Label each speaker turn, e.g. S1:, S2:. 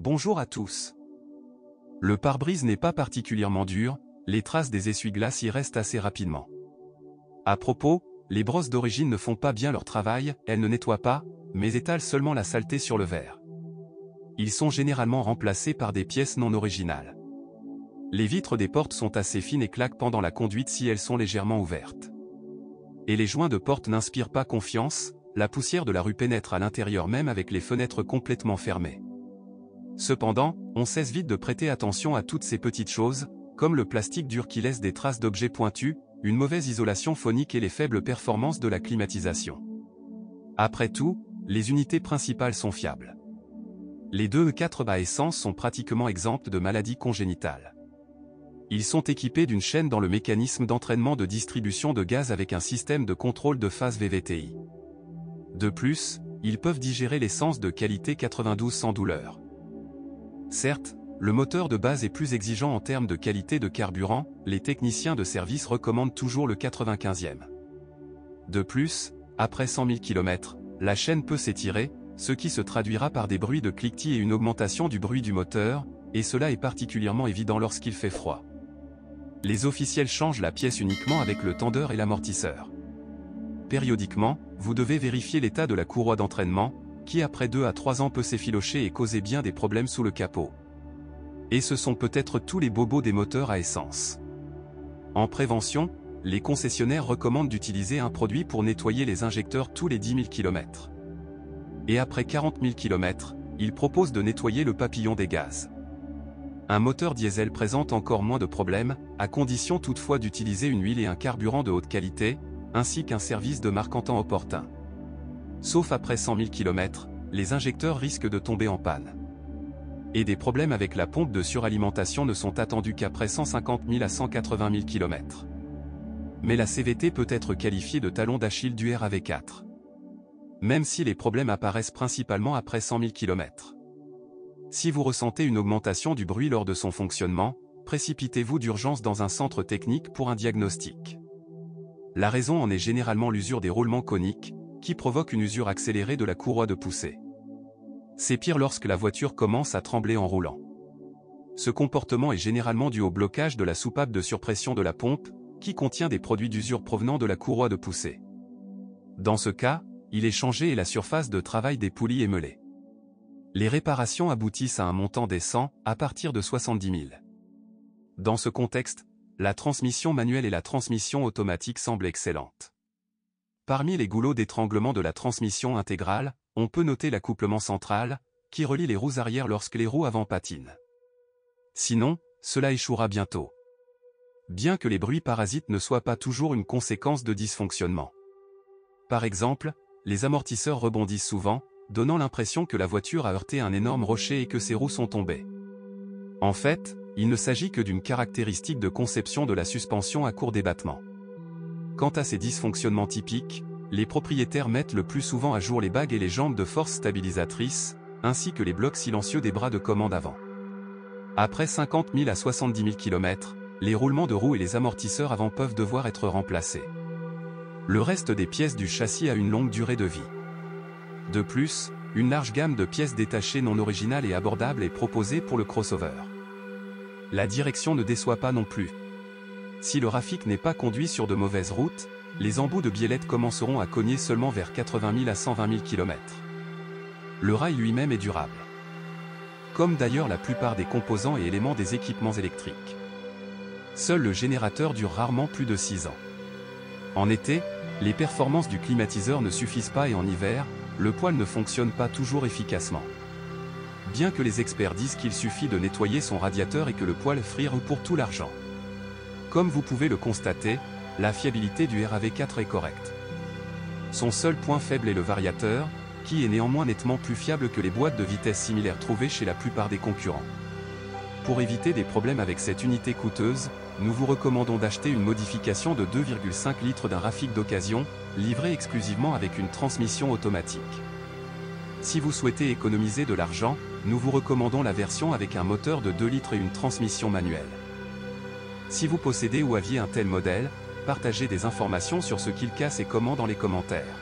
S1: Bonjour à tous. Le pare-brise n'est pas particulièrement dur, les traces des essuie-glaces y restent assez rapidement. À propos, les brosses d'origine ne font pas bien leur travail, elles ne nettoient pas, mais étalent seulement la saleté sur le verre. Ils sont généralement remplacés par des pièces non originales. Les vitres des portes sont assez fines et claquent pendant la conduite si elles sont légèrement ouvertes. Et les joints de porte n'inspirent pas confiance, la poussière de la rue pénètre à l'intérieur même avec les fenêtres complètement fermées. Cependant, on cesse vite de prêter attention à toutes ces petites choses, comme le plastique dur qui laisse des traces d'objets pointus, une mauvaise isolation phonique et les faibles performances de la climatisation. Après tout, les unités principales sont fiables. Les 2E4 à essence sont pratiquement exempts de maladies congénitales. Ils sont équipés d'une chaîne dans le mécanisme d'entraînement de distribution de gaz avec un système de contrôle de phase VVTI. De plus, ils peuvent digérer l'essence de qualité 92 sans douleur. Certes, le moteur de base est plus exigeant en termes de qualité de carburant, les techniciens de service recommandent toujours le 95e. De plus, après 100 000 km, la chaîne peut s'étirer, ce qui se traduira par des bruits de cliquetis et une augmentation du bruit du moteur, et cela est particulièrement évident lorsqu'il fait froid. Les officiels changent la pièce uniquement avec le tendeur et l'amortisseur. Périodiquement, vous devez vérifier l'état de la courroie d'entraînement, qui après 2 à 3 ans peut s'effilocher et causer bien des problèmes sous le capot. Et ce sont peut-être tous les bobos des moteurs à essence. En prévention, les concessionnaires recommandent d'utiliser un produit pour nettoyer les injecteurs tous les 10 000 km. Et après 40 000 km, ils proposent de nettoyer le papillon des gaz. Un moteur diesel présente encore moins de problèmes, à condition toutefois d'utiliser une huile et un carburant de haute qualité, ainsi qu'un service de marque en temps opportun. Sauf après 100 000 km, les injecteurs risquent de tomber en panne. Et des problèmes avec la pompe de suralimentation ne sont attendus qu'après 150 000 à 180 000 km. Mais la CVT peut être qualifiée de talon d'Achille du RAV4. Même si les problèmes apparaissent principalement après 100 000 km. Si vous ressentez une augmentation du bruit lors de son fonctionnement, précipitez-vous d'urgence dans un centre technique pour un diagnostic. La raison en est généralement l'usure des roulements coniques, qui provoque une usure accélérée de la courroie de poussée. C'est pire lorsque la voiture commence à trembler en roulant. Ce comportement est généralement dû au blocage de la soupape de surpression de la pompe, qui contient des produits d'usure provenant de la courroie de poussée. Dans ce cas, il est changé et la surface de travail des poulies est meulée. Les réparations aboutissent à un montant décent, à partir de 70 000. Dans ce contexte, la transmission manuelle et la transmission automatique semblent excellentes. Parmi les goulots d'étranglement de la transmission intégrale, on peut noter l'accouplement central, qui relie les roues arrière lorsque les roues avant patinent. Sinon, cela échouera bientôt. Bien que les bruits parasites ne soient pas toujours une conséquence de dysfonctionnement. Par exemple, les amortisseurs rebondissent souvent, donnant l'impression que la voiture a heurté un énorme rocher et que ses roues sont tombées. En fait, il ne s'agit que d'une caractéristique de conception de la suspension à court débattement. Quant à ces dysfonctionnements typiques, les propriétaires mettent le plus souvent à jour les bagues et les jambes de force stabilisatrices, ainsi que les blocs silencieux des bras de commande avant. Après 50 000 à 70 000 km, les roulements de roues et les amortisseurs avant peuvent devoir être remplacés. Le reste des pièces du châssis a une longue durée de vie. De plus, une large gamme de pièces détachées non originales et abordables est proposée pour le crossover. La direction ne déçoit pas non plus. Si le Rafik n'est pas conduit sur de mauvaises routes, les embouts de biellette commenceront à cogner seulement vers 80 000 à 120 000 km. Le rail lui-même est durable. Comme d'ailleurs la plupart des composants et éléments des équipements électriques. Seul le générateur dure rarement plus de 6 ans. En été, les performances du climatiseur ne suffisent pas et en hiver, le poêle ne fonctionne pas toujours efficacement. Bien que les experts disent qu'il suffit de nettoyer son radiateur et que le poêle frire pour tout l'argent. Comme vous pouvez le constater, la fiabilité du RAV4 est correcte. Son seul point faible est le variateur, qui est néanmoins nettement plus fiable que les boîtes de vitesse similaires trouvées chez la plupart des concurrents. Pour éviter des problèmes avec cette unité coûteuse, nous vous recommandons d'acheter une modification de 2,5 litres d'un Rafik d'occasion, livré exclusivement avec une transmission automatique. Si vous souhaitez économiser de l'argent, nous vous recommandons la version avec un moteur de 2 litres et une transmission manuelle. Si vous possédez ou aviez un tel modèle, partagez des informations sur ce qu'il casse et comment dans les commentaires.